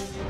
And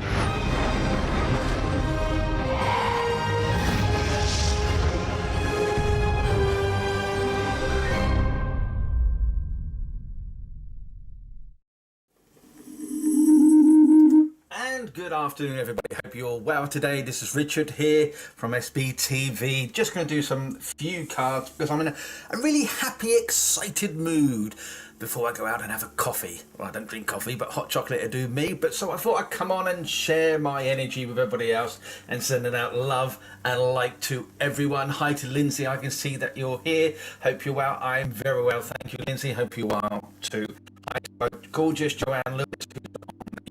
good afternoon, everybody. Hope you're all well today. This is Richard here from SBTV. Just going to do some few cards because I'm in a really happy, excited mood before I go out and have a coffee. Well, I don't drink coffee, but hot chocolate will do me. But so I thought I'd come on and share my energy with everybody else and sending out love and light to everyone. Hi to Lindsay. I can see that you're here. Hope you're well. I'm very well. Thank you, Lindsay. Hope you are too. Hi to gorgeous Joanne Lewis, who's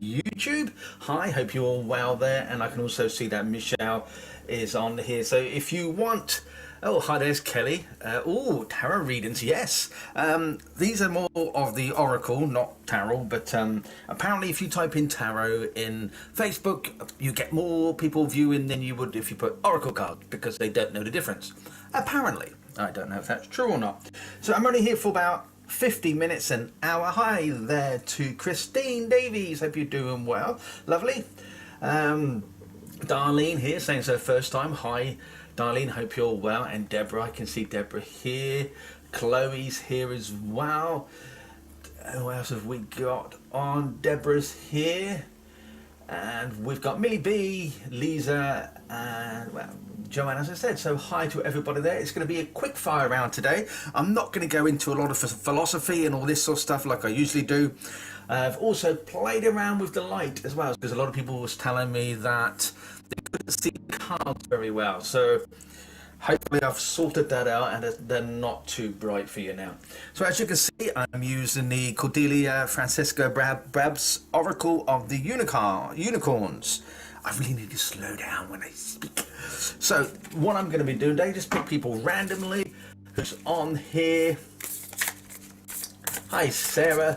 YouTube. Hi, hope you're all well there, and I can also see that Michelle is on here. So if you want, oh hi, there's Kelly. Oh, tarot readings, yes. These are more of the oracle, not tarot, but apparently if you type in tarot in Facebook, you get more people viewing than you would if you put oracle card, because they don't know the difference. Apparently, I don't know if that's true or not. So I'm only here for about 50 minutes, an hour. Hi there to Christine Davies. Hope you're doing well. Lovely. Darlene here saying it's her first time. Hi Darlene, hope you're well. And Deborah, I can see Deborah here. Chloe's here as well. Who else have we got on? Deborah's here. And we've got Millie B, Lisa, and well, Joanne, as I said. So hi to everybody there. It's going to be a quick fire round today. I'm not going to go into a lot of philosophy and all this sort of stuff like I usually do. I've also played around with the light as well, because a lot of people was telling me that they couldn't see the cards very well. So hopefully I've sorted that out and they're not too bright for you now. So as you can see, I'm using the Cordelia Francisca Brab's Oracle of the Unicorns. I really need to slow down when I speak. So what I'm going to be doing today, just pick people randomly who's on here. Hi Sarah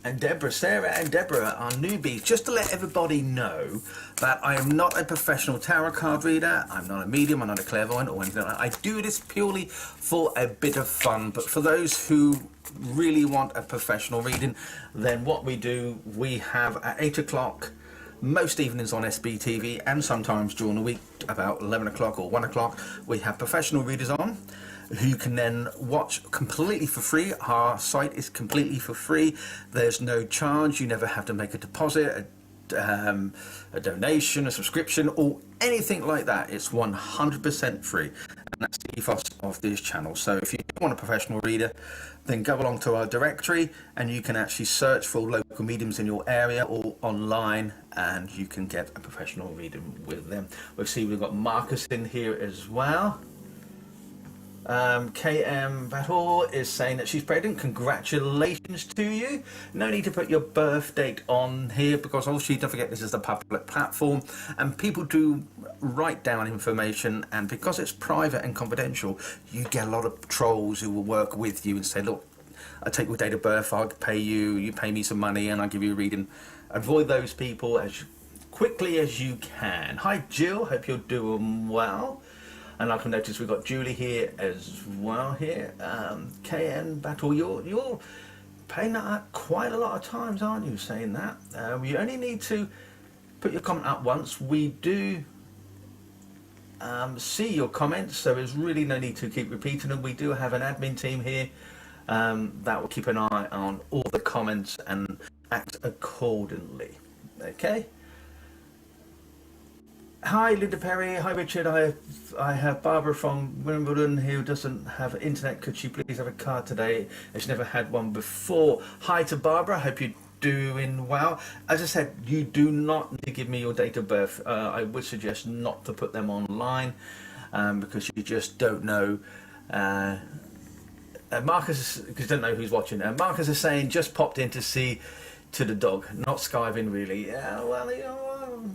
and Deborah. Sarah and Deborah are newbies. Just to let everybody know that I am not a professional tarot card reader. I'm not a medium. I'm not a clairvoyant or anything like that. I do this purely for a bit of fun. But for those who really want a professional reading, then what we do, we have at 8 o'clock, most evenings on SBTV, and sometimes during the week about 11 o'clock or 1 o'clock, we have professional readers on who you can then watch completely for free. Our site is completely for free. There's no charge. You never have to make a deposit, a donation, a subscription, or anything like that. It's 100% free, and that's the ethos of this channel. So if you want a professional reader, then go along to our directory and you can actually search for local mediums in your area or online, and you can get a professional reading with them. We'll see we've got Marcus in here as well. KM Bator is saying that she's pregnant. Congratulations to you. No need to put your birth date on here, because obviously don't forget this is a public platform and people do write down information, and because it's private and confidential, you get a lot of trolls who will work with you and say, look, I take your date of birth, I'll pay you, you pay me some money and I'll give you a reading. Avoid those people as quickly as you can. Hi Jill, hope you're doing well. And I can notice we've got Julie here as well here. KN Battle, you're paying that up quite a lot of times, aren't you, saying that? You only need to put your comment up once. We do see your comments, so there's really no need to keep repeating them. We do have an admin team here that will keep an eye on all the comments and act accordingly. Okay? Hi Linda Perry, hi Richard, I have Barbara from Wimbledon who doesn't have internet. Could she please have a card today? She's never had one before. Hi to Barbara, hope you're doing well. As I said, you do not need to give me your date of birth. I would suggest not to put them online because you just don't know. Marcus, because you don't know who's watching. Marcus is saying, just popped in to see to the dog, not skiving really. Well, you know,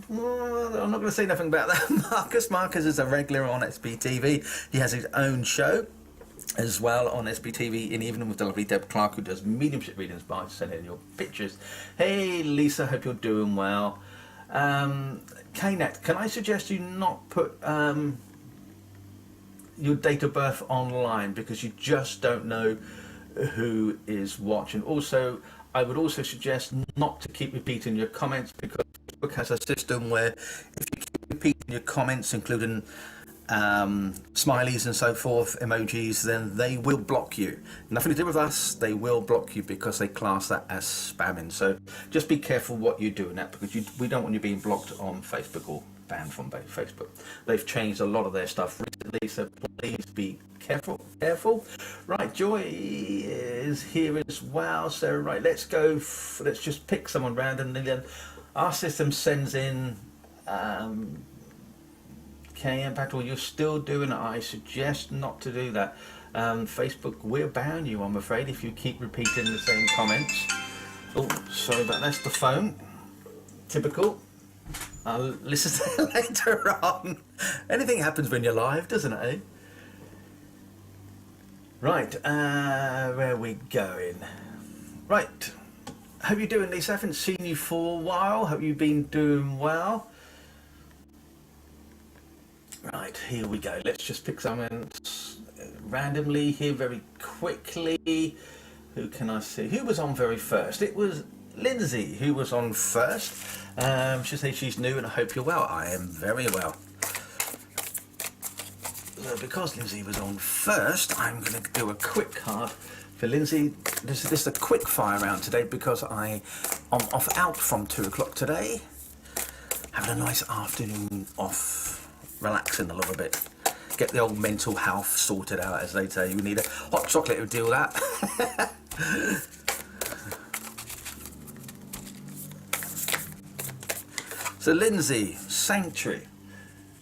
I'm not going to say nothing about that. Marcus is a regular on SBTV. He has his own show as well on SBTV in Evening with the lovely Deb Clark, who does mediumship readings by sending in your pictures. Hey Lisa, hope you're doing well. KNet, can I suggest you not put your date of birth online, because you just don't know who is watching. Also, I would also suggest not to keep repeating your comments, because Facebook has a system where if you keep repeating your comments, including smileys and so forth, emojis, then they will block you. Nothing to do with us, they will block you because they class that as spamming. So just be careful what you're doing that, because we don't want you being blocked on Facebook or banned from Facebook. They've changed a lot of their stuff recently, so please be careful. Right, Joy is here as well, so right, let's just pick someone randomly. Then our system sends in Impact, or you're still doing it. I suggest not to do that. Facebook will ban you, I'm afraid, if you keep repeating the same comments. Oh, sorry about that's the phone. Typical. I'll listen to it later on. Anything happens when you're live, doesn't it, eh? Right, where are we going? Right, how are you doing, Lisa? I haven't seen you for a while. Have you been doing well? Right, here we go. Let's just pick someone randomly here very quickly. Who can I see? Who was on very first? It was Lindsay who was on first. She'll say she's new and I hope you're well. I am very well. So because Lindsay was on first, I'm going to do a quick card for Lindsay. This is a quick fire round today because I'm off out from 2 o'clock today. Having a nice afternoon off, relaxing a little bit. Get the old mental health sorted out, as they say. You need a hot chocolate to do that. So Lindsay, Sanctuary.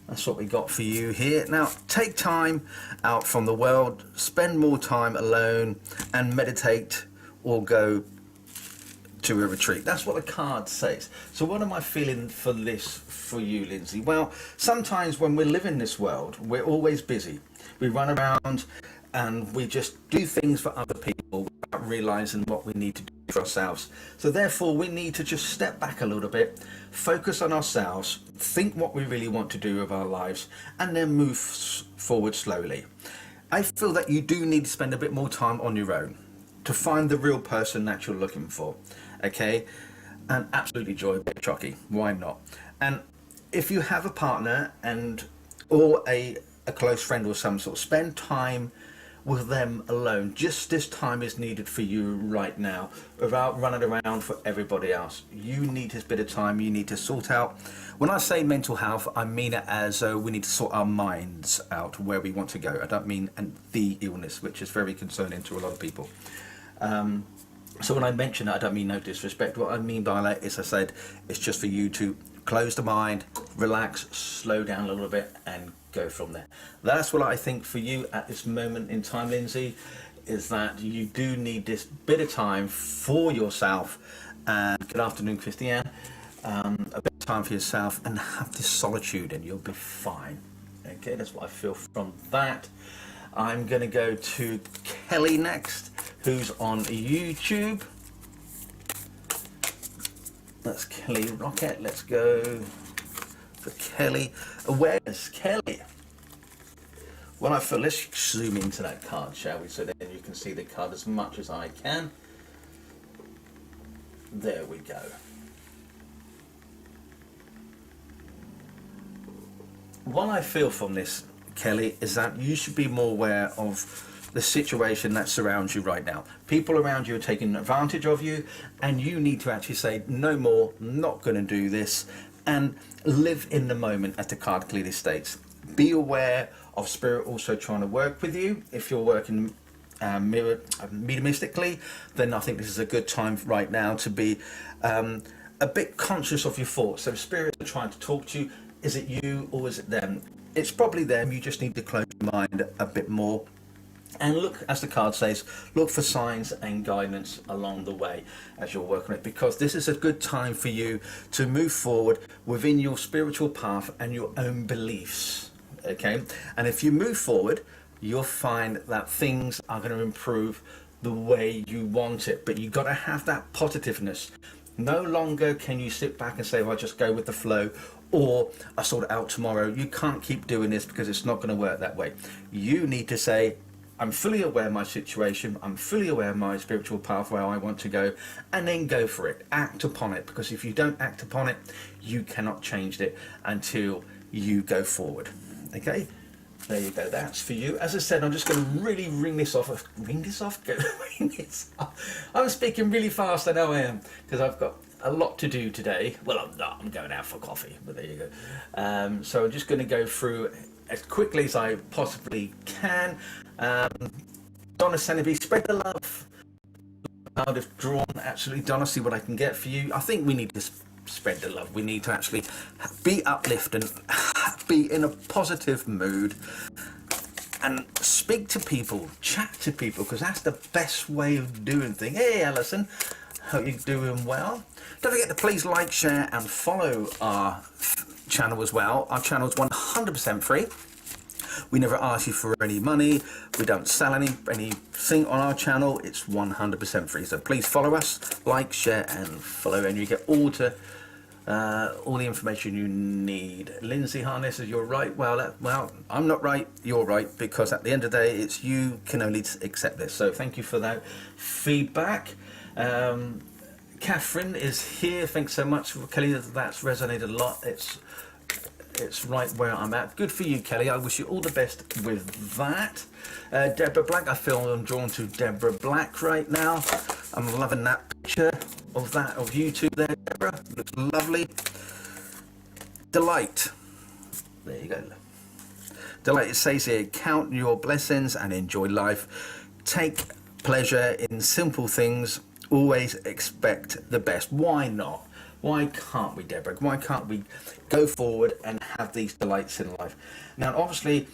That's what we got for you here. Now, take time out from the world, spend more time alone and meditate or go to a retreat. That's what the card says. So what am I feeling for this for you, Lindsay? Well, sometimes when we live in this world, we're always busy. We run around and we just do things for other people without realizing what we need to do for ourselves. So therefore, we need to just step back a little bit, focus on ourselves, think what we really want to do with our lives, and then move forward slowly. I feel that you do need to spend a bit more time on your own to find the real person that you're looking for. Okay, and absolutely Joy, bit chocky, why not? And if you have a partner or a close friend or some sort, spend time with them alone. Just this time is needed for you right now, without running around for everybody else. You need this bit of time. You need to sort out. When I say mental health, I mean it as we need to sort our minds out where we want to go. I don't mean the illness, which is very concerning to a lot of people. So when I mention that, I don't mean no disrespect. What I mean by that is, I said, it's just for you to close the mind, relax, slow down a little bit, and go from there. That's what I think for you at this moment in time, Lindsay, is that you do need this bit of time for yourself. And good afternoon, Christiane. A bit of time for yourself and have this solitude, and you'll be fine. Okay, that's what I feel from that. I'm going to go to Kelly next, who's on YouTube. That's Kelly Rocket. Let's go for Kelly. Where's Kelly? Well, I feel, let's zoom into that card, shall we? So then you can see the card as much as I can. There we go. What I feel from this, Kelly, is that you should be more aware of the situation that surrounds you right now. People around you are taking advantage of you, and you need to actually say, no more, not going to do this, and live in the moment, as the card clearly states. Be aware of spirit also trying to work with you. If you're working mediumistically, then I think this is a good time right now to be a bit conscious of your thoughts. So spirits are trying to talk to you. Is it you or is it them? It's probably them. You just need to close your mind a bit more and look, as the card says, look for signs and guidance along the way as you're working it, because this is a good time for you to move forward within your spiritual path and your own beliefs. Okay, and if you move forward, you'll find that things are going to improve the way you want it. But you've got to have that positiveness. No longer can you sit back and say, well, I'll just go with the flow, or I'll sort it out tomorrow. You can't keep doing this because it's not going to work that way. You need to say, I'm fully aware of my situation, I'm fully aware of my spiritual path where I want to go, and then go for it. Act upon it, because if you don't act upon it, you cannot change it until you go forward. Okay? There you go, that's for you. As I said, I'm just going to really ring this off. Ring this off? Ring this off. I'm speaking really fast, I know I am, because I've got a lot to do today. Well, I'm not, I'm going out for coffee, but there you go. So I'm just going to go through as quickly as I possibly can. Donna Seneby, spread the love. I would have drawn, absolutely. Donna, see what I can get for you. I think we need to spread the love. We need to actually be uplifted and be in a positive mood and speak to people, chat to people, because that's the best way of doing things. Hey, Alison, hope you're doing well. Don't forget to please like, share and follow our channel as well. Our channel is 100% free. We never ask you for any money. We don't sell anything on our channel. It's 100% free. So please follow us, like, share and follow, and you get all the information you need. Lindsay Harness, you're right. Well, I'm not right. You're right, because at the end of the day, it's you can only accept this. So thank you for that feedback. Catherine is here. Thanks so much for Kelly. That's resonated a lot. It's right where I'm at. Good for you, Kelly. I wish you all the best with that. Deborah Black, I feel I'm drawn to Deborah Black right now. I'm loving that picture of you two there, Deborah. Looks lovely. Delight. There you go. Delight, it says here, count your blessings and enjoy life. Take pleasure in simple things. Always expect the best. Why not? Why can't we, Deborah? Why can't we go forward and have these delights in life? Now, obviously,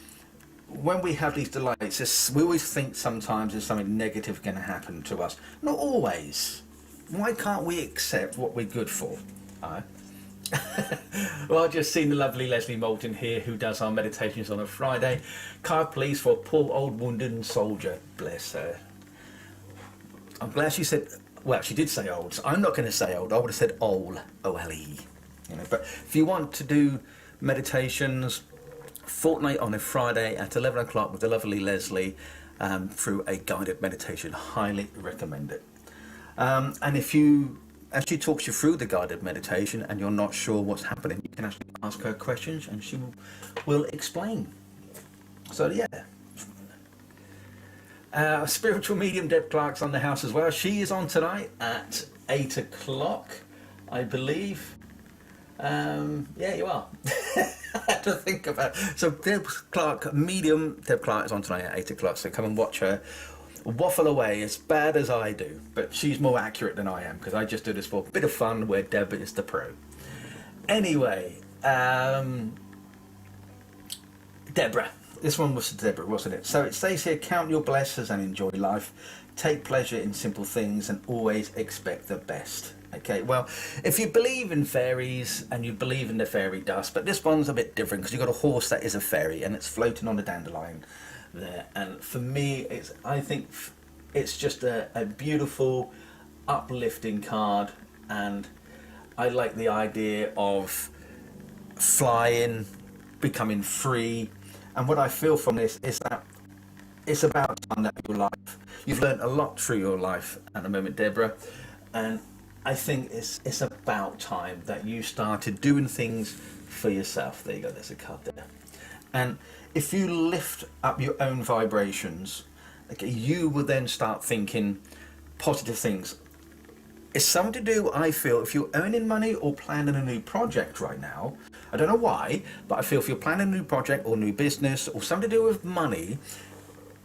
when we have these delights, we always think sometimes there's something negative going to happen to us. Not always. Why can't we accept what we're good for? Well, I've just seen the lovely Leslie Moulton here, who does our meditations on a Friday. Card, please, for a poor old wounded soldier. Bless her. I'm glad she said... Well, she did say old, so I'm not going to say old. I would have said old, O-L-E. But if you want to do meditations, fortnight on a Friday at 11 o'clock with the lovely Leslie through a guided meditation, highly recommend it. And if you, as she talks you through the guided meditation and you're not sure what's happening, you can actually ask her questions and she will explain. So yeah. Spiritual medium Deb Clark's on the house as well. She is on tonight at 8 o'clock, I believe. Yeah, you are. I had to think about it. So Deb Clark, medium Deb Clark is on tonight at 8 o'clock. So come and watch her waffle away as bad as I do. But she's more accurate than I am, because I just do this for a bit of fun where Deb is the pro. Anyway, Deborah. This one was Deborah, wasn't it? So it says here, count your blessings and enjoy life. Take pleasure in simple things and always expect the best. Okay, well, if you believe in fairies and you believe in the fairy dust, but this one's a bit different because you've got a horse that is a fairy and it's floating on a dandelion there. And for me, I think it's just a beautiful, uplifting card. And I like the idea of flying, becoming free. And what I feel from this is that it's about time that your life, you've learned a lot through your life at the moment, Deborah, and I think it's about time that you started doing things for yourself. There you go, there's a card there. And if you lift up your own vibrations, okay, you will then start thinking positive things. It's something to do, I feel, if you're earning money or planning a new project right now. I don't know why, but I feel if you're planning a new project or new business or something to do with money,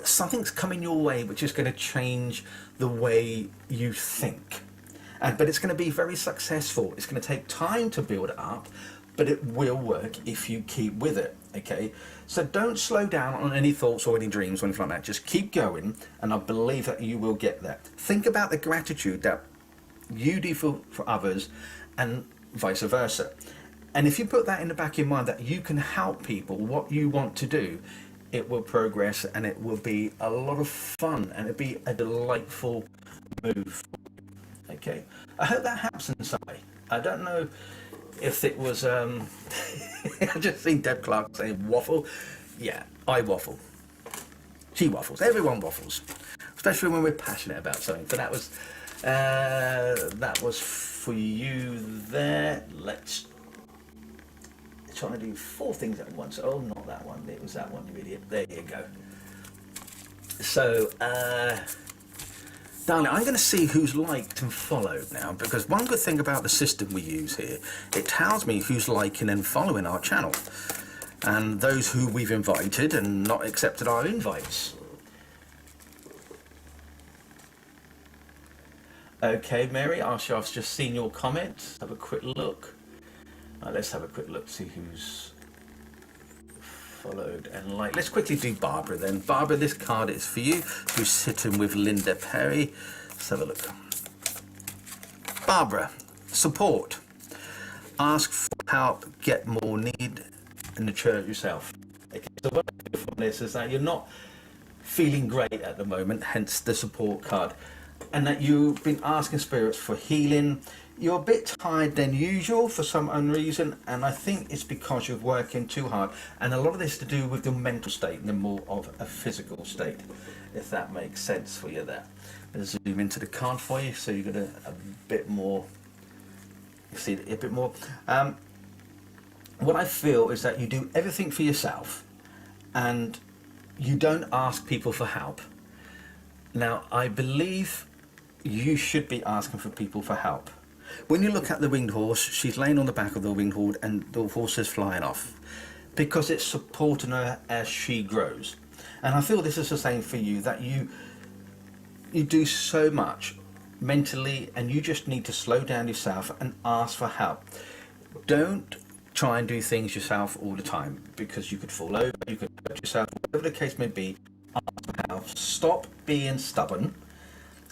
something's coming your way which is going to change the way you think. But it's going to be very successful. It's going to take time to build it up, but it will work if you keep with it, okay? So don't slow down on any thoughts or any dreams or anything like that. Just keep going, and I believe that you will get there. Think about the gratitude that you do for others and vice versa. And if you put that in the back of your mind that you can help people, what you want to do, it will progress and it will be a lot of fun and it'll be a delightful move. Okay, I hope that happens in some way. I don't know if it was, I just seen Deb Clark saying waffle. Yeah, I waffle. She waffles. Everyone waffles, especially when we're passionate about something. So that was for you there. Let's try to do 4 things at once. Oh, not that one. It was that one, you idiot. There you go. So, darling, I'm going to see who's liked and followed now, because one good thing about the system we use here, it tells me who's liking and following our channel, and those who we've invited and not accepted our invites. Okay, Mary, I've just seen your comments. Have a quick look. Let's have a quick look, see who's followed and liked. Let's quickly do Barbara then. Barbara, this card is for you, who's sitting with Linda Perry. Let's have a look. Barbara, support. Ask for help, get more need, and nurture yourself. Okay, so what I do from this is that you're not feeling great at the moment, hence the support card, and that you've been asking spirits for healing. You're a bit tired than usual for some unreason, and I think it's because you're working too hard, and a lot of this to do with the mental state and more of a physical state, if that makes sense for you there. Let's zoom into the card for you so you get a bit more, you see a bit more. What I feel is that you do everything for yourself and you don't ask people for help. Now, I believe you should be asking for people for help. When you look at the winged horse, she's laying on the back of the winged horse and the horse is flying off because it's supporting her as she grows. And I feel this is the same for you, that you do so much mentally and you just need to slow down yourself and ask for help. Don't try and do things yourself all the time, because you could fall over, you could hurt yourself, whatever the case may be. Ask for help. Stop being stubborn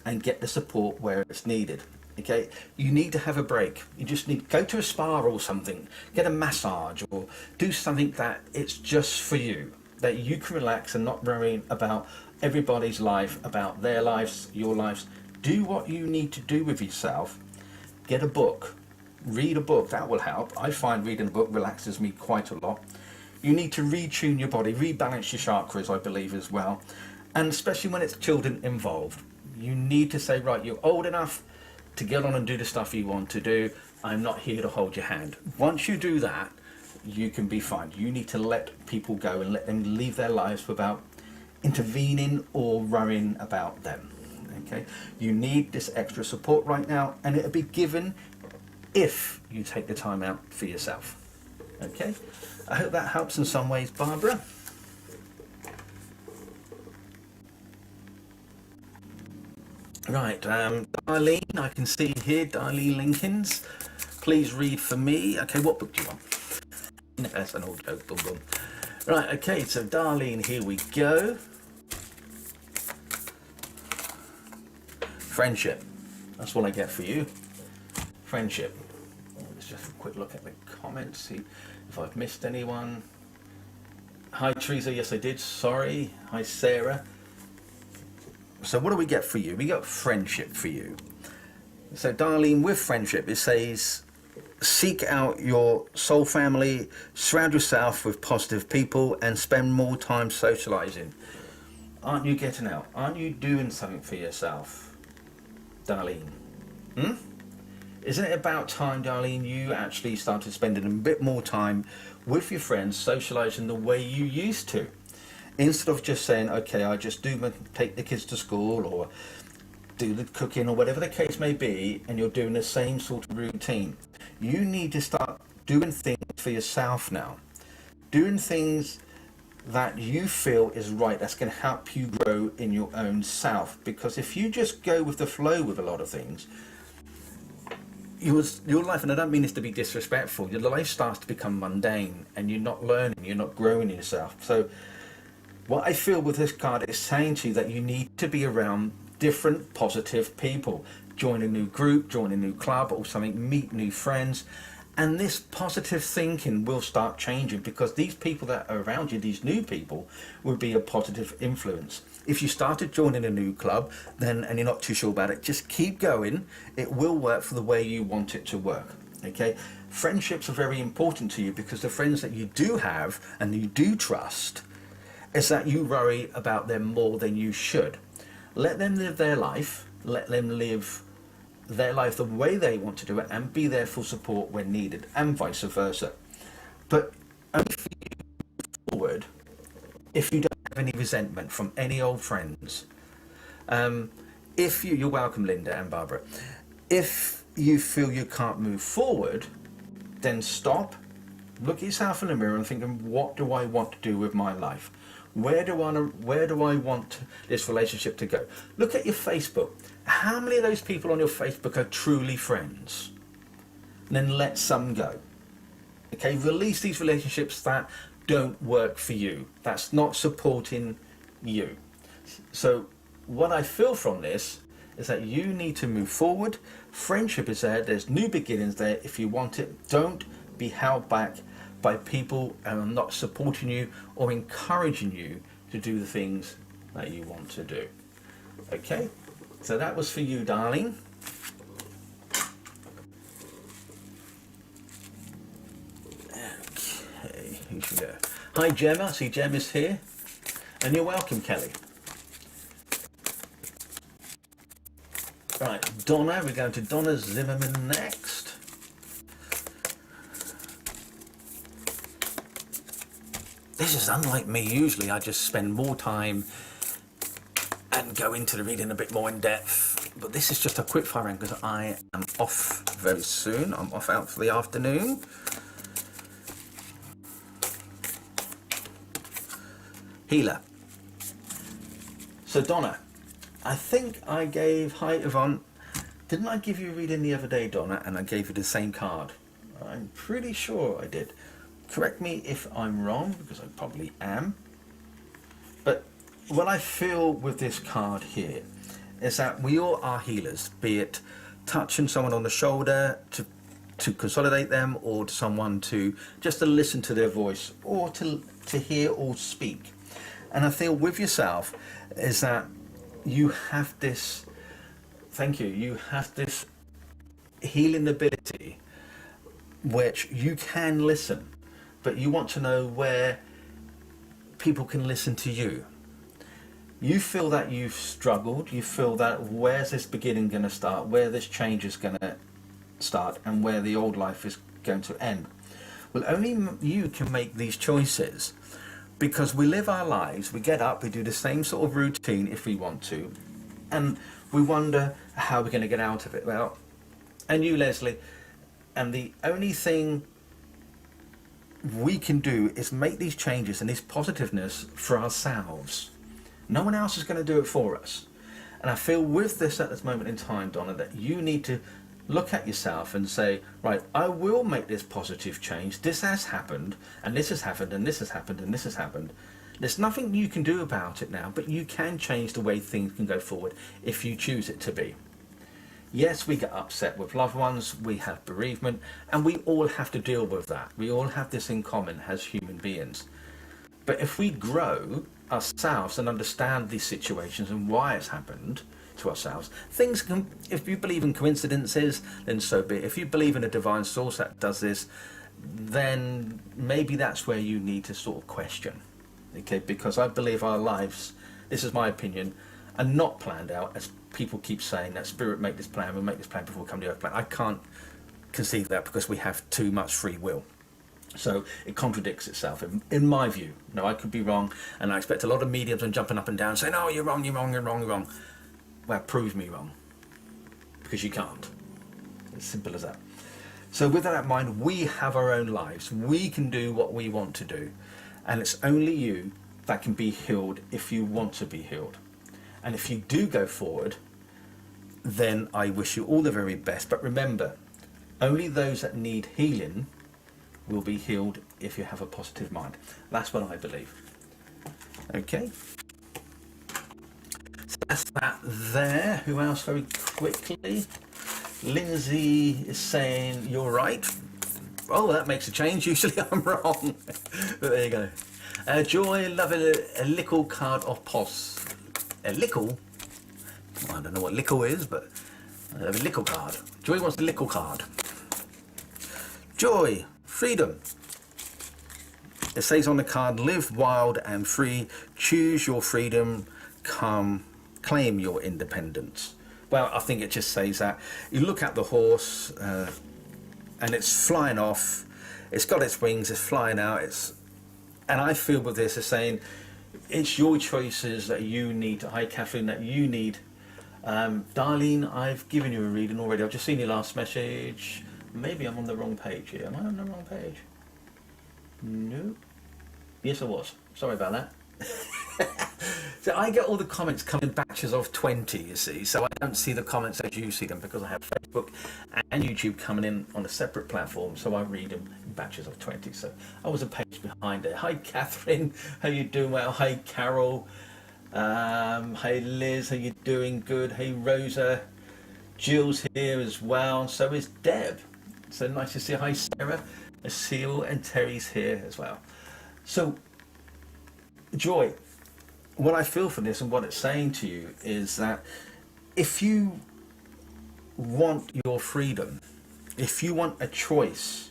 and get the support where it's needed. Okay, you need to have a break. You just need to go to a spa or something, get a massage, or do something that it's just for you, that you can relax and not worry about everybody's life, about their lives, your lives. Do what you need to do with yourself. Get a book, read a book, that will help. I find reading a book relaxes me quite a lot. You need to retune your body, rebalance your chakras, I believe, as well. And especially when it's children involved, you need to say, right, you're old enough to get on and do the stuff you want to do. I'm not here to hold your hand. Once you do that, you can be fine. You need to let people go and let them live their lives without intervening or worrying about them. Okay, you need this extra support right now, and it'll be given if you take the time out for yourself. Okay, I hope that helps in some ways, Barbara. Right, Darlene, I can see here, Darlene Lincolns. Please read for me. Okay, what book do you want? No, that's an old joke, boom, boom. Right, okay, so Darlene, here we go. Friendship. That's what I get for you. Friendship. Let's just have a quick look at the comments, see if I've missed anyone. Hi, Teresa. Yes, I did. Sorry. Hi, Sarah. So what do we get for you? We got friendship for you. So Darlene, with friendship, it says, seek out your soul family, surround yourself with positive people, and spend more time socializing. Aren't you getting out? Aren't you doing something for yourself, Darlene? Isn't it about time, Darlene, you actually started spending a bit more time with your friends, socializing the way you used to? Instead of just saying, okay, I just take the kids to school or do the cooking or whatever the case may be, and you're doing the same sort of routine. You need to start doing things for yourself now. Doing things that you feel is right, that's going to help you grow in your own self. Because if you just go with the flow with a lot of things, your life, and I don't mean this to be disrespectful, your life starts to become mundane and you're not learning, you're not growing yourself. So what I feel with this card is saying to you that you need to be around different positive people. Join a new group, join a new club or something, meet new friends. And this positive thinking will start changing, because these people that are around you, these new people, will be a positive influence. If you started joining a new club then and you're not too sure about it, just keep going. It will work for the way you want it to work. Okay? Friendships are very important to you, because the friends that you do have and you do trust, is that you worry about them more than you should. Let them live their life. Let them live their life the way they want to do it, and be there for support when needed, and vice versa. But only forward if you don't have any resentment from any old friends. If you're welcome, Linda and Barbara. If you feel you can't move forward, then stop, look at yourself in the mirror and think, what do I want to do with my life? Where do I want this relationship to go? Look at your Facebook. How many of those people on your Facebook are truly friends? And then let some go. Okay, release these relationships that don't work for you. That's not supporting you. So what I feel from this is that you need to move forward. Friendship is there. There's new beginnings there if you want it. Don't be held back by people who are not supporting you or encouraging you to do the things that you want to do. Okay, so that was for you, darling. Okay, who should go? Hi, Gemma. I see Gemma's here. And you're welcome, Kelly. Right, Donna, we're going to Donna Zimmerman next. This is unlike me. Usually I just spend more time and go into the reading a bit more in depth. But this is just a quick fire round because I am off very soon. I'm off out for the afternoon. Healer. So Donna, I think I gave, hi Yvonne, didn't I give you a reading the other day, Donna, and I gave you the same card? I'm pretty sure I did. Correct me if I'm wrong, because I probably am. But what I feel with this card here is that we all are healers, be it touching someone on the shoulder to consolidate them, or to someone to just to listen to their voice, or to hear or speak. And I feel with yourself is that you have this, thank you, you have this healing ability which you can listen, but you want to know where people can listen to you. You feel that you've struggled, you feel that where's this beginning going to start, where this change is going to start, and where the old life is going to end. Well, only you can make these choices. Because we live our lives, we get up, we do the same sort of routine if we want to, and we wonder how we're going to get out of it. Well, and you, Leslie, and the only thing we can do is make these changes and this positiveness for ourselves. No one else is going to do it for us. And I feel with this at this moment in time, Donna, that you need to look at yourself and say, right, I will make this positive change. This has happened, and this has happened, and this has happened, and this has happened. There's nothing you can do about it now, but you can change the way things can go forward if you choose it to be. Yes, we get upset with loved ones, we have bereavement, and we all have to deal with that. We all have this in common as human beings. But if we grow ourselves and understand these situations and why it's happened to ourselves, things can, if you believe in coincidences, then so be it. If you believe in a divine source that does this, then maybe that's where you need to sort of question. Okay, because I believe our lives, this is my opinion, are not planned out, as people keep saying that spirit make this plan, we make this plan before we come to the earth plan. I can't conceive that because we have too much free will. So it contradicts itself, in my view. Now, I could be wrong, and I expect a lot of mediums and jumping up and down saying, oh, you're wrong, you're wrong, you're wrong, you're wrong. Well, prove me wrong, because you can't. It's simple as that. So with that in mind, we have our own lives. We can do what we want to do, and it's only you that can be healed if you want to be healed. And if you do go forward, then I wish you all the very best. But remember, only those that need healing will be healed if you have a positive mind. That's what I believe. Okay. So that's that there. Who else very quickly? Lindsay is saying, you're right. Oh, that makes a change. Usually I'm wrong. But there you go. Joy, love a lickle card of POS. A lickle? I don't know what lickle is, but I have a lickle card. Joy wants a lickle card. Joy, freedom. It says on the card, live wild and free, choose your freedom, claim your independence. Well, I think it just says that. You look at the horse and it's flying off, it's got its wings, it's flying out, and I feel with this is saying it's your choices that you need. Hi Catherine, that you need. Darlene, I've given you a reading already. I've just seen your last message. Maybe I'm on the wrong page here. Am I on the wrong page? No. Yes, I was. Sorry about that. So I get all the comments coming in batches of 20, you see. So I don't see the comments as you see them because I have Facebook and YouTube coming in on a separate platform. So I read them in batches of 20. So I was a page behind it. Hi, Catherine. How you doing? Well, hi, Carol. Hey, Liz. How you doing? Good. Hey, Rosa. Jill's here as well. So is Deb. So nice to see you. Hi, Sarah. Seal and Terry's here as well. So, Joy, what I feel for this and what it's saying to you is that if you want your freedom, if you want a choice,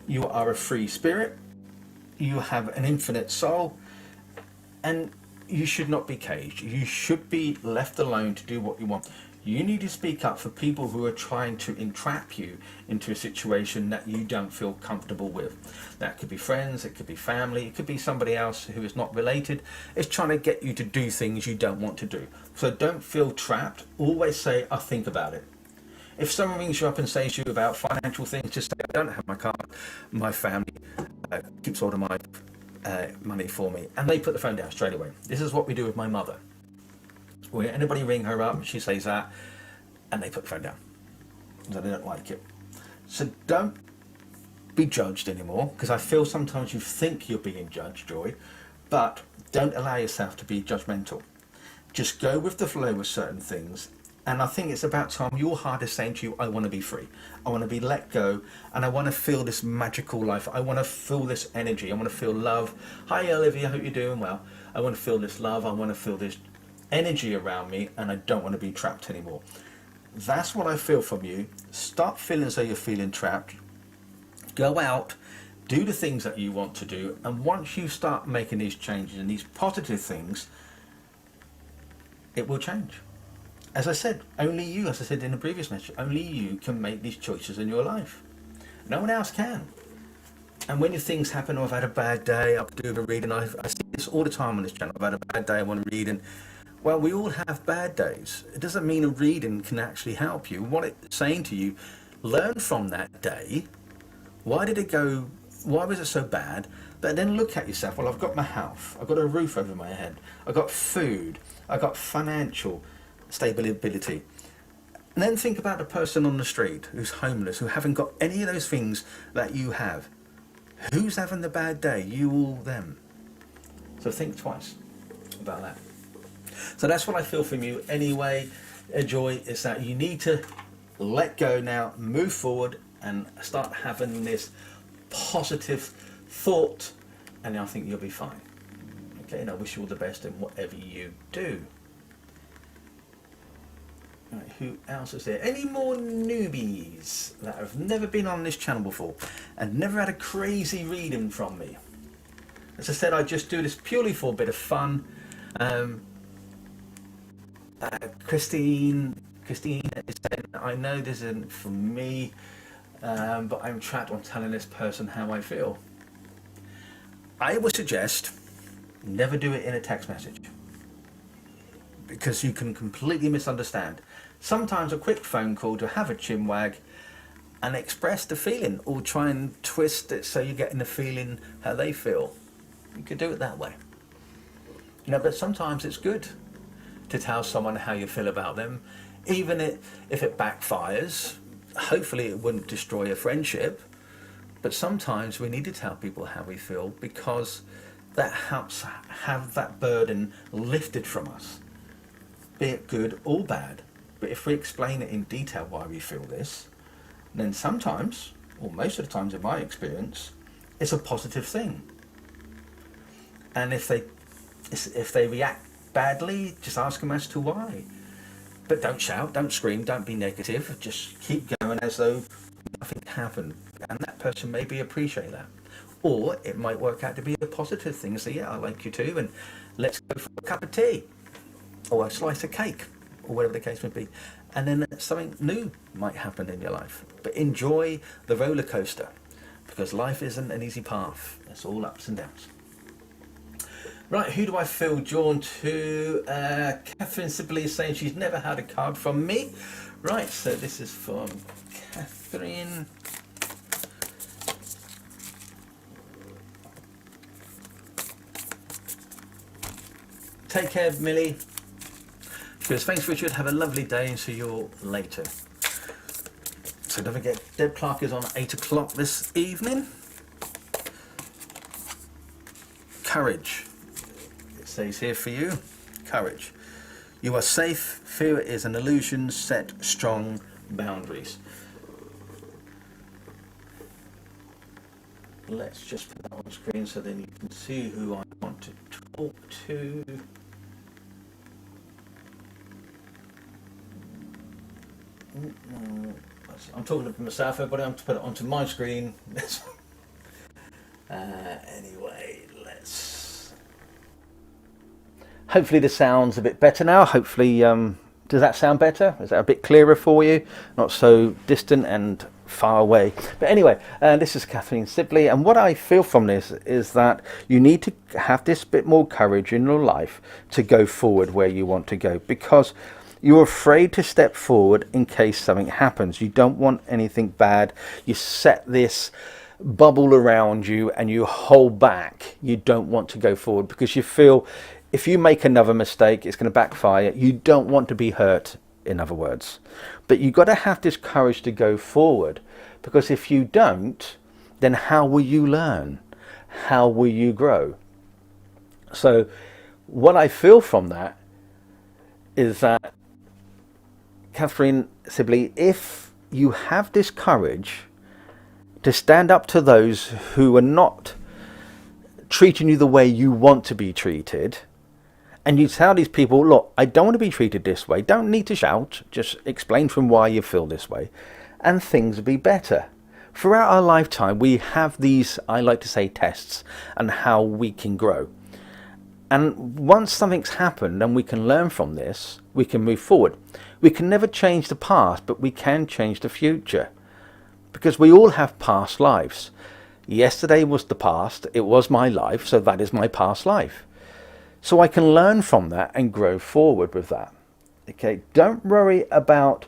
you are a free spirit, you have an infinite soul, and you should not be caged. You should be left alone to do what you want. You need to speak up for people who are trying to entrap you into a situation that you don't feel comfortable with. That could be friends, it could be family, it could be somebody else who is not related. It's trying to get you to do things you don't want to do. So don't feel trapped. Always say, I'll think about it. If someone rings you up and says to you about financial things, just say, I don't have my car. My family keeps all of my money for me. And they put the phone down straight away. This is what we do with my mother. When anybody ring her up, she says that, and they put the phone down. So they don't like it. So don't be judged anymore, because I feel sometimes you think you're being judged, Joy, but don't allow yourself to be judgmental. Just go with the flow with certain things. And I think it's about time your heart is saying to you, I want to be free. I want to be let go, and I want to feel this magical life. I want to feel this energy. I want to feel love. Hi, Olivia. I hope you're doing well. I want to feel this love. I want to feel this energy around me, and I don't want to be trapped anymore. That's what I feel from you. Stop feeling as though you're feeling trapped. Go out, do the things that you want to do, and once you start making these changes and these positive things, it will change. As I said, only you, as I said in the previous message, only you can make these choices in your life. No one else can. And when things happen, I've had a bad day, I'll do a reading. I see this all the time on this channel. I've had a bad day, I want to read, and well, we all have bad days. It doesn't mean a reading can actually help you. What it's saying to you, learn from that day. Why did it go? Why was it so bad? But then look at yourself. Well, I've got my health. I've got a roof over my head. I've got food. I've got financial stability. And then think about the person on the street who's homeless, who haven't got any of those things that you have. Who's having the bad day? You or them? So think twice about that. So that's what I feel from you anyway, Joy, is that you need to let go now, move forward, and start having this positive thought, and I think you'll be fine. Okay, and I wish you all the best in whatever you do. Right, who else is there? Any more newbies that have never been on this channel before and never had a crazy reading from me? As I said, I just do this purely for a bit of fun. Christine is saying, I know this isn't for me, but I'm trapped on telling this person how I feel. I would suggest never do it in a text message, because you can completely misunderstand. Sometimes a quick phone call to have a chin wag and express the feeling, or try and twist it so you're getting the feeling how they feel. You could do it that way. But sometimes it's good to tell someone how you feel about them, even if it backfires. Hopefully it wouldn't destroy a friendship, but sometimes we need to tell people how we feel, because that helps have that burden lifted from us, be it good or bad. But if we explain it in detail why we feel this, then sometimes, or most of the times in my experience, it's a positive thing. And if they react badly, just ask them as to why. But don't shout, don't scream, don't be negative. Just keep going as though nothing happened, and that person maybe appreciate that. or it might work out to be a positive thing. So yeah, I like you too, and let's go for a cup of tea or a slice of cake or whatever the case may be. And then something new might happen in your life. But enjoy the roller coaster, because life isn't an easy path. It's all ups and downs. Right, who do I feel drawn to? Catherine Sibley is saying she's never had a card from me. Right, so this is from Catherine. Take care, Millie. She goes, thanks, Richard. Have a lovely day and see you all later. So don't forget, Deb Clark is on 8 o'clock this evening. Courage. It says here for you, courage. You are safe. Fear is an illusion. Set strong boundaries. Let's just put that on screen so then you can see who I want to talk to. I'm talking to myself, everybody. I'm to put it onto my screen. Anyway, let's. Hopefully the sound's a bit better now. Hopefully, does that sound better? Is that a bit clearer for you? Not so distant and far away. But anyway, this is Catherine Sibley, and what I feel from this is that you need to have this bit more courage in your life to go forward where you want to go, because you're afraid to step forward in case something happens. You don't want anything bad. You set this bubble around you and you hold back. You don't want to go forward because you feel if you make another mistake, it's going to backfire. You don't want to be hurt, in other words. But you've got to have this courage to go forward, because if you don't, then how will you learn? How will you grow? So what I feel from that is that, Catherine Sibley, if you have this courage to stand up to those who are not treating you the way you want to be treated, and you tell these people, look, I don't want to be treated this way, don't need to shout, just explain from why you feel this way, and things will be better. Throughout our lifetime, we have these, I like to say, tests and how we can grow. And once something's happened and we can learn from this, we can move forward. We can never change the past, but we can change the future, because we all have past lives. Yesterday was the past, it was my life, so that is my past life. So I can learn from that and grow forward with that. Okay, don't worry about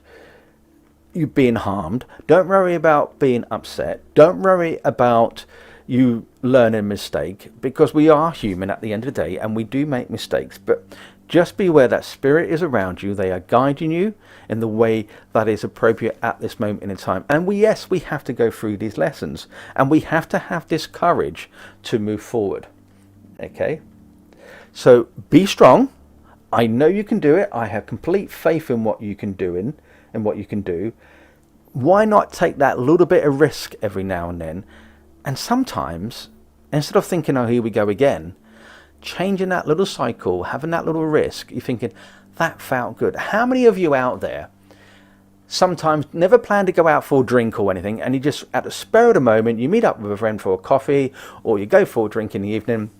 you being harmed. Don't worry about being upset. Don't worry about you learning a mistake, because we are human at the end of the day and we do make mistakes. But just be aware that spirit is around you. They are guiding you in the way that is appropriate at this moment in time. And we have to go through these lessons, and we have to have this courage to move forward. Okay? So be strong. I know you can do it. I have complete faith in what you can do and what you can do. Why not take that little bit of risk every now and then? And sometimes, instead of thinking, oh, here we go again, changing that little cycle, having that little risk, you're thinking, that felt good. How many of you out there sometimes never plan to go out for a drink or anything, and you just, at the spur of the moment, you meet up with a friend for a coffee, or you go for a drink in the evening,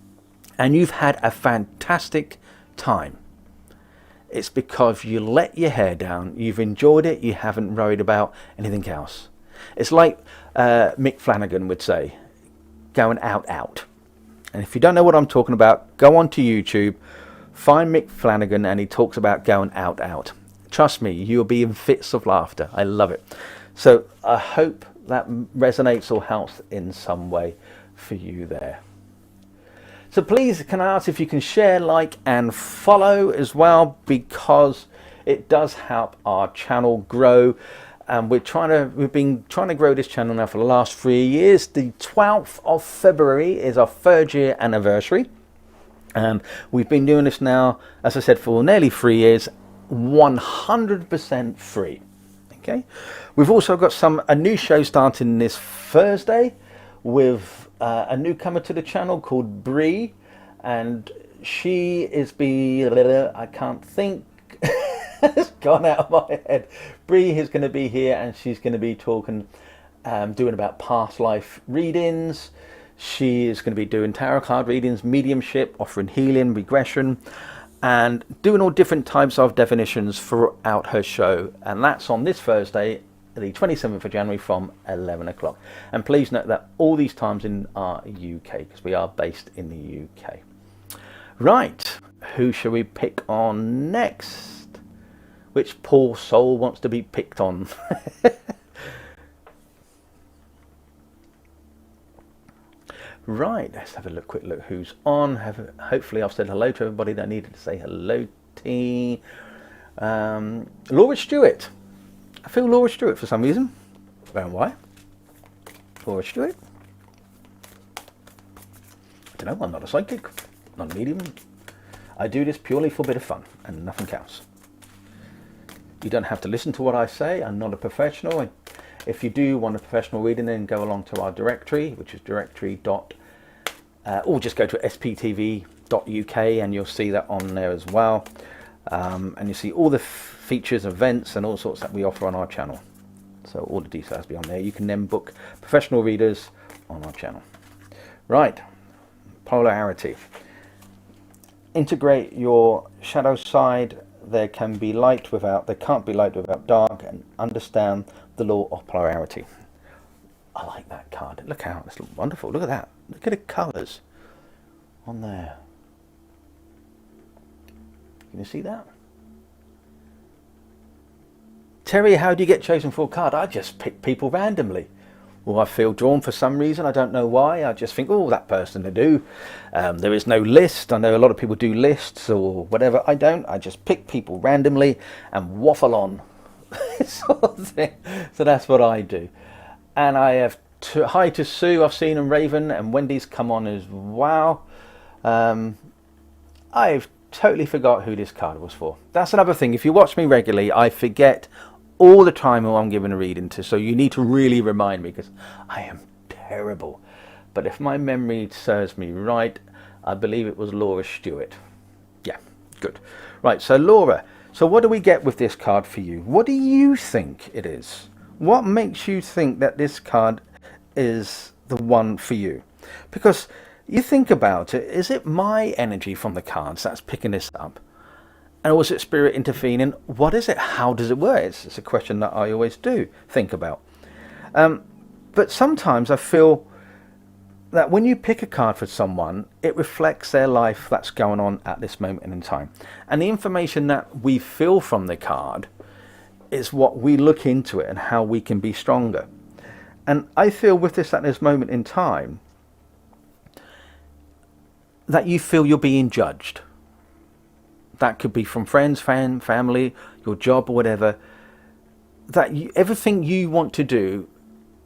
and you've had a fantastic time? It's because you let your hair down, you've enjoyed it, you haven't worried about anything else. It's like Mick Flanagan would say, going out. And if you don't know what I'm talking about, go onto YouTube, find Mick Flanagan, and he talks about going out. Trust me, you'll be in fits of laughter. I love it. So I hope that resonates or helps in some way for you there. So please, can I ask if you can share, like, and follow as well, because it does help our channel grow. And we've been trying to grow this channel now for the last 3 years. The 12th of February is our 3rd year anniversary. And we've been doing this now, as I said, for nearly 3 years, 100% free. Okay. We've also got a new show starting this Thursday with a newcomer to the channel called Bree, and she is I can't think. It's gone out of my head. Bree is going to be here, and she's going to be talking, doing about past life readings. She is going to be doing tarot card readings, mediumship, offering healing, regression, and doing all different types of definitions throughout her show. And that's on this Thursday, the 27th of January from 11 o'clock. And please note that all these times are UK, because we are based in the UK. Right, who shall we pick on next? Which poor soul wants to be picked on? Right, let's have a quick look who's on. Hopefully I've said hello to everybody that needed to say hello to. Laura Stewart. I feel Laura Stewart for some reason. I don't know why. Laura Stewart. I don't know, I'm not a psychic, not a medium. I do this purely for a bit of fun and nothing else. You don't have to listen to what I say. I'm not a professional. If you do want a professional reading, then go along to our directory, which is directory. Or just go to sptv.uk and you'll see that on there as well. And you see all the features, events, and all sorts that we offer on our channel. So all the details will be on there. You can then book professional readers on our channel. Right, polarity. Integrate your shadow side. There can't be light without dark, and understand the law of polarity. I like that card. Look how it's wonderful. Look at that. Look at the colours on there. Can you see that? Terry, how do you get chosen for a card? I just pick people randomly. Well, I feel drawn for some reason. I don't know why. I just think, oh, that person to do. There is no list. I know a lot of people do lists or whatever. I don't. I just pick people randomly and waffle on. Sort of thing. So that's what I do. And I have hi to Sue, I've seen, and Raven, and Wendy's come on as well. I've totally forgot who this card was for. That's another thing. If you watch me regularly, I forget all the time who I'm giving a reading to. So you need to really remind me, because I am terrible. But if my memory serves me right, I believe it was Laura Stewart. Yeah, good. Right, so Laura. So what do we get with this card for you? What do you think it is? What makes you think that this card is the one for you? Because you think about it, is it my energy from the cards that's picking this up? And was it spirit intervening? What is it? How does it work? It's a question that I always do think about. But sometimes I feel that when you pick a card for someone, it reflects their life that's going on at this moment in time. And the information that we feel from the card is what we look into it and how we can be stronger. And I feel with this at this moment in time that you feel you're being judged. That could be from friends, family, your job, or whatever. That everything you want to do,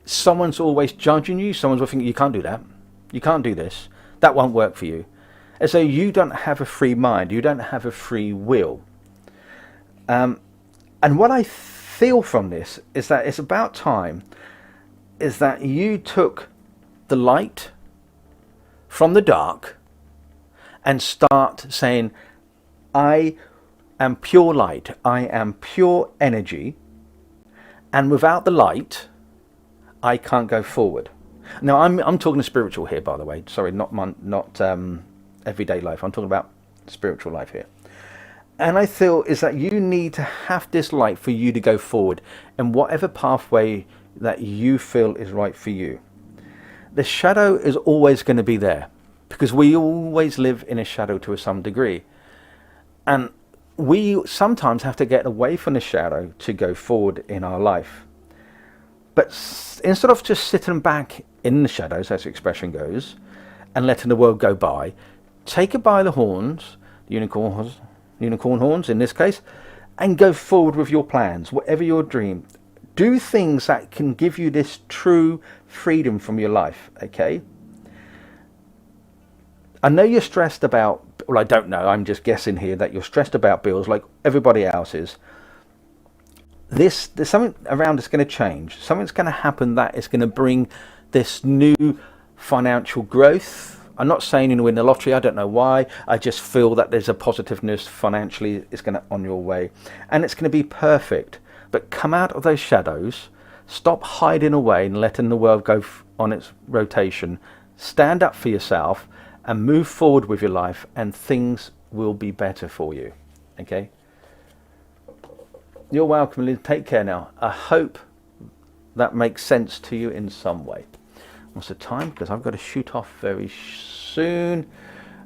someone's always judging you. Someone's thinking, you can't do that. You can't do this. That won't work for you. As though you don't have a free mind. You don't have a free will. And what I feel from this is that it's about time is that you took the light from the dark and start saying, I am pure light. I am pure energy. And without the light, I can't go forward. Now, I'm talking spiritual here, by the way. Sorry, not everyday life. I'm talking about spiritual life here. And I feel is that you need to have this light for you to go forward in whatever pathway that you feel is right for you. The shadow is always going to be there because we always live in a shadow to some degree. And we sometimes have to get away from the shadow to go forward in our life. But instead of just sitting back in the shadows, as the expression goes, and letting the world go by, take it by the horns, unicorn horns in this case, and go forward with your plans, whatever your dream. Do things that can give you this true freedom from your life, okay? I know you're stressed about, well, I don't know, I'm just guessing here that you're stressed about bills like everybody else is. There's something around that's going to change. Something's going to happen that is going to bring this new financial growth. I'm not saying you win the lottery, I don't know why. I just feel that there's a positiveness financially is going to on your way. And it's going to be perfect. But come out of those shadows, stop hiding away and letting the world go on its rotation. stand up for yourself and move forward with your life, and things will be better for you. Okay? You're welcome, Liz. Take care now. I hope that makes sense to you in some way. What's the time? Because I've got to shoot off very soon.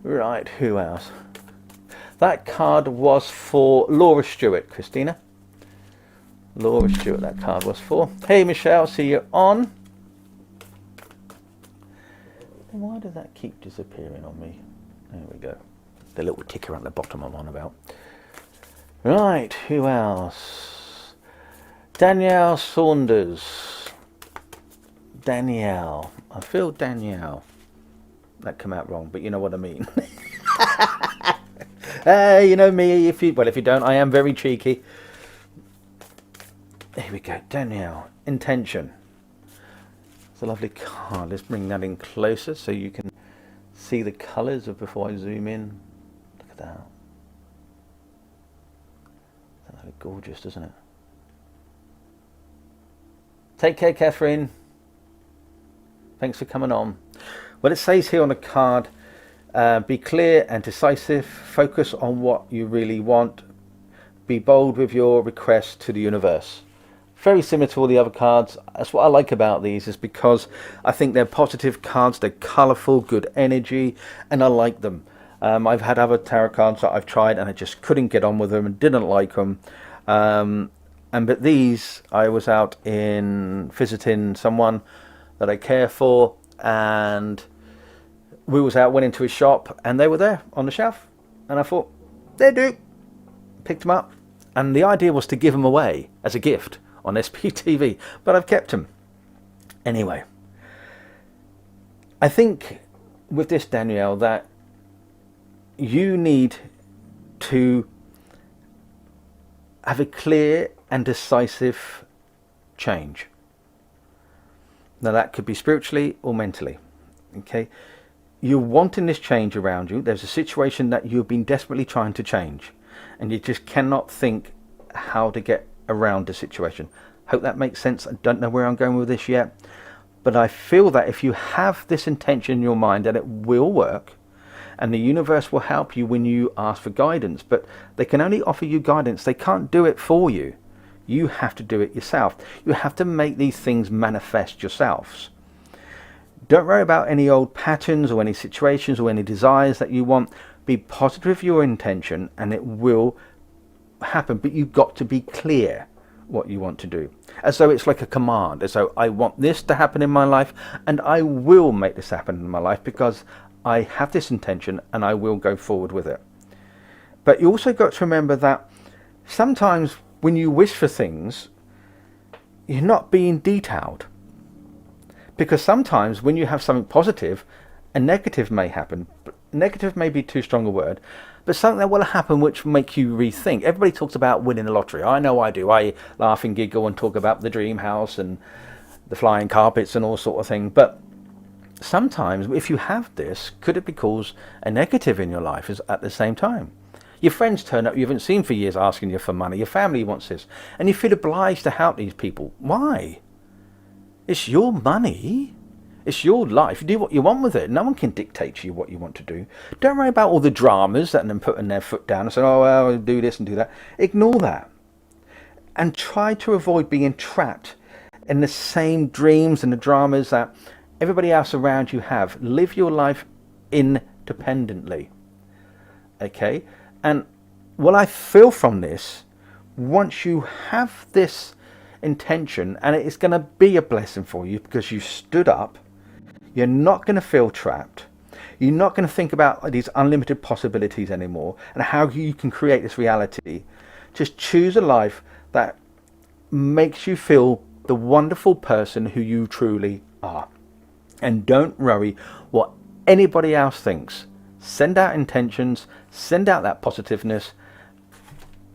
Right, who else? That card was for Laura Stewart, Christina. Laura Stewart, that card was for. Hey, Michelle, see you on. Why does that keep disappearing on me? There we go. The little ticker at the bottom I'm on about. Right, who else? Danielle Saunders. Danielle. I feel Danielle. That came out wrong, but you know what I mean. You know me, if you don't, I am very cheeky. Here we go, Danielle. Intention. It's a lovely card. Let's bring that in closer so you can see the colours of before I zoom in. Look at that. That looks gorgeous, doesn't it? Take care, Catherine. Thanks for coming on. Well, it says here on the card, be clear and decisive. Focus on what you really want. Be bold with your request to the universe. Very similar to all the other cards. That's what I like about these, is because I think they're positive cards. They're colourful, good energy, and I like them. I've had other tarot cards that I've tried and I just couldn't get on with them and didn't like them. But these, I was out in visiting someone that I care for, and we was out, went into a shop, and they were there on the shelf, and I thought, they do. Picked them up, and the idea was to give them away as a gift on SPTV, but I've kept them. Anyway, I think with this, Danielle, that you need to have a clear and decisive change. Now that could be spiritually or mentally. Okay, you're wanting this change around you. There's a situation that you've been desperately trying to change, and you just cannot think how to get around the situation. Hope that makes sense. I don't know where I'm going with this yet, but I feel that if you have this intention in your mind, that it will work, and the universe will help you when you ask for guidance. But they can only offer you guidance. They can't do it for you. You have to do it yourself. You have to make these things manifest yourselves. Don't worry about any old patterns or any situations or any desires that you want. Be positive with your intention and it will happen. But you've got to be clear what you want to do. As though it's like a command. As though I want this to happen in my life, and I will make this happen in my life because I have this intention and I will go forward with it. But you also got to remember that sometimes when you wish for things, you're not being detailed. Because sometimes when you have something positive, a negative may happen. Negative may be too strong a word, but something that will happen which will make you rethink. Everybody talks about winning the lottery. I know I do. I laugh and giggle and talk about the dream house and the flying carpets and all sort of thing. But sometimes if you have this, could it cause a negative in your life at the same time? Your friends turn up you haven't seen for years asking you for money. Your family wants this. And you feel obliged to help these people. Why? It's your money. It's your life. You do what you want with it. No one can dictate to you what you want to do. Don't worry about all the dramas that them putting their foot down and saying, oh, well, I'll do this and do that. Ignore that. And try to avoid being trapped in the same dreams and the dramas that everybody else around you have. Live your life independently. Okay? And what I feel from this, once you have this intention, and it's going to be a blessing for you because you stood up, you're not going to feel trapped. You're not going to think about these unlimited possibilities anymore and how you can create this reality. Just choose a life that makes you feel the wonderful person who you truly are. And don't worry what anybody else thinks. Send out intentions, send out that positiveness.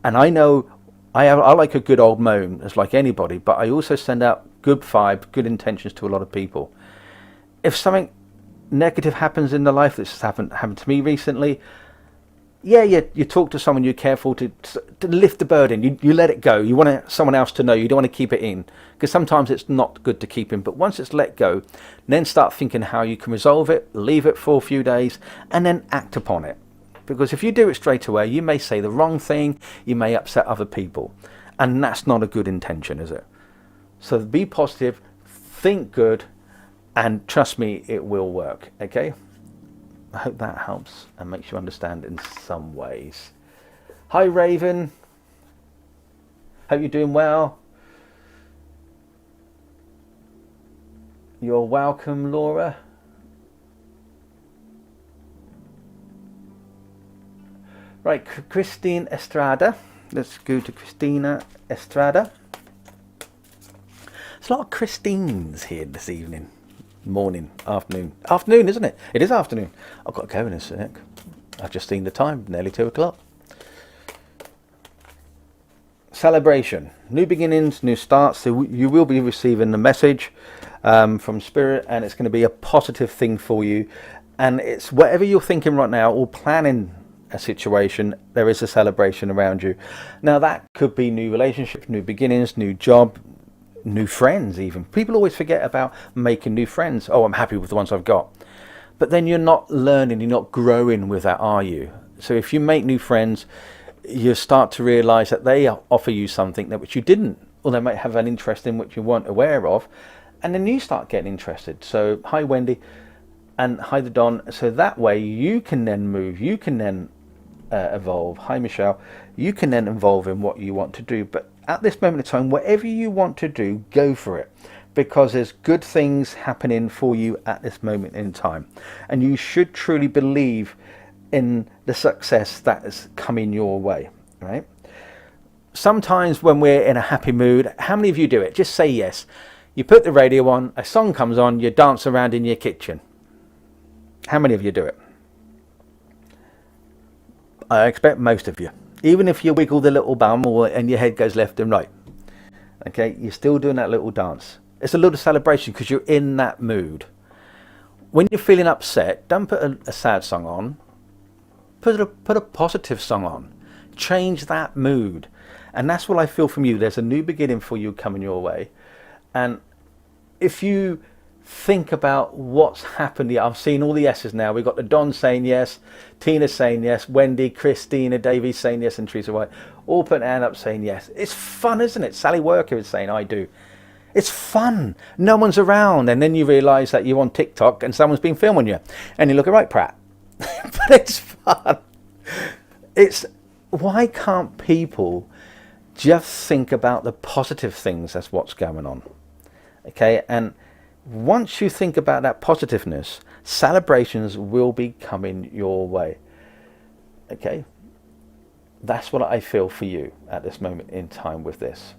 And I know I like a good old moan, as like anybody, but I also send out good vibes, good intentions to a lot of people. If something negative happens in the life, this has happened to me recently, yeah, you talk to someone, you're careful to lift the burden. You let it go. You want someone else to know. You don't want to keep it in, because sometimes it's not good to keep in. But once it's let go, then start thinking how you can resolve it, leave it for a few days, and then act upon it. Because if you do it straight away, you may say the wrong thing, you may upset other people, and that's not a good intention, is it? So be positive, think good, and trust me, it will work. Okay? I hope that helps and makes you understand in some ways. Hi Raven, hope you're doing well. You're welcome, Laura. Right, Christine Estrada. Let's go to Christina Estrada. There's a lot of Christines here this evening. Morning, afternoon, isn't it? It is afternoon. I've got to go in a sec. I've just seen the time, nearly 2 o'clock. Celebration, new beginnings, new starts. So you will be receiving a message from Spirit, and it's going to be a positive thing for you. And it's whatever you're thinking right now or planning a situation, there is a celebration around you. Now that could be new relationships, new beginnings, new job, new friends. Even people always forget about making new friends. Oh, I'm happy with the ones I've got, but then you're not learning, you're not growing with that, are you? So if you make new friends, you start to realize that they offer you something that which you didn't, or they might have an interest in which you weren't aware of, and then you start getting interested. So hi Wendy, and hi the Don. So that way you can then move, you can then evolve. Hi Michelle, you can then evolve in what you want to do. But at this moment in time, whatever you want to do, go for it, because there's good things happening for you at this moment in time, and you should truly believe in the success that is coming your way, right? Sometimes when we're in a happy mood, how many of you do it? Just say yes. You put the radio on, a song comes on, you dance around in your kitchen. How many of you do it? I expect most of you. Even if you wiggle the little bum and your head goes left and right, okay, you're still doing that little dance. It's a little celebration because you're in that mood. When you're feeling upset, don't put a sad song on. Put a positive song on. Change that mood. And that's what I feel from you. There's a new beginning for you coming your way. And if you think about what's happened, I've seen all the yeses now. We've got the Don saying yes, Tina saying yes, Wendy, Christina, Davey saying yes, and Teresa White all put their hand up saying yes. It's fun, isn't it? Sally Worker is saying I do. It's fun. No one's around, and then you realise that you're on TikTok and someone's been filming you, and you look right, Pratt. But it's fun. It's why can't people just think about the positive things? That's what's going on. Okay, and once you think about that positiveness, celebrations will be coming your way. Okay, that's what I feel for you at this moment in time with this.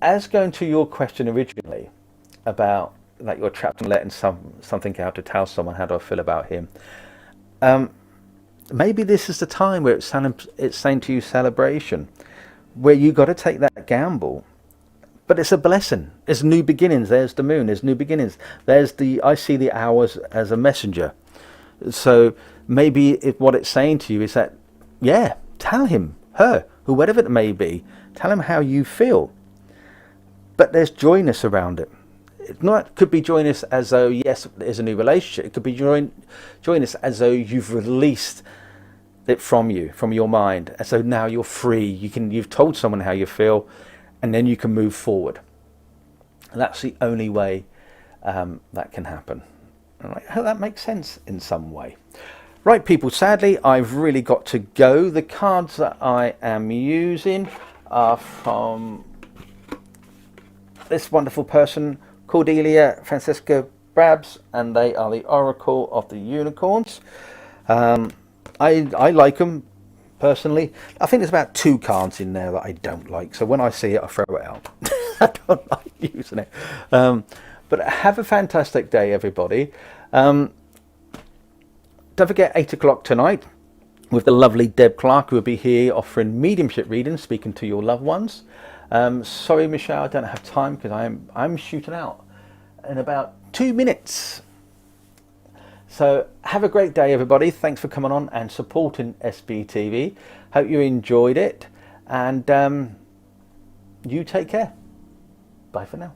As going to your question originally about like you're trapped and letting something out to tell someone how do I feel about him, maybe this is the time where it's saying to you celebration, where you got to take that gamble. But it's a blessing. It's new beginnings. There's the moon. There's new beginnings. I see the hours as a messenger. So maybe what it's saying to you is that, yeah, tell him, her, whoever it may be, tell him how you feel. But there's joyness around it. It could be joyness as though, yes, there's a new relationship. It could be joyness as though you've released it from your mind. And so now you're free. You've told someone how you feel, and then you can move forward. And that's the only way that can happen. All right, I hope that makes sense in some way. Right, people, sadly, I've really got to go. The cards that I am using are from this wonderful person, Cordelia Francisca Brabs, and they are the Oracle of the Unicorns. I like them. Personally, I think there's about 2 cards in there that I don't like. So when I see it, I throw it out. I don't like using it. But have a fantastic day, everybody. Don't forget 8 o'clock tonight with the lovely Deb Clark, who will be here offering mediumship readings, speaking to your loved ones. Sorry, Michelle, I don't have time because I'm shooting out in about 2 minutes. So have a great day, everybody. Thanks for coming on and supporting SBTV. Hope you enjoyed it, and you take care. Bye for now.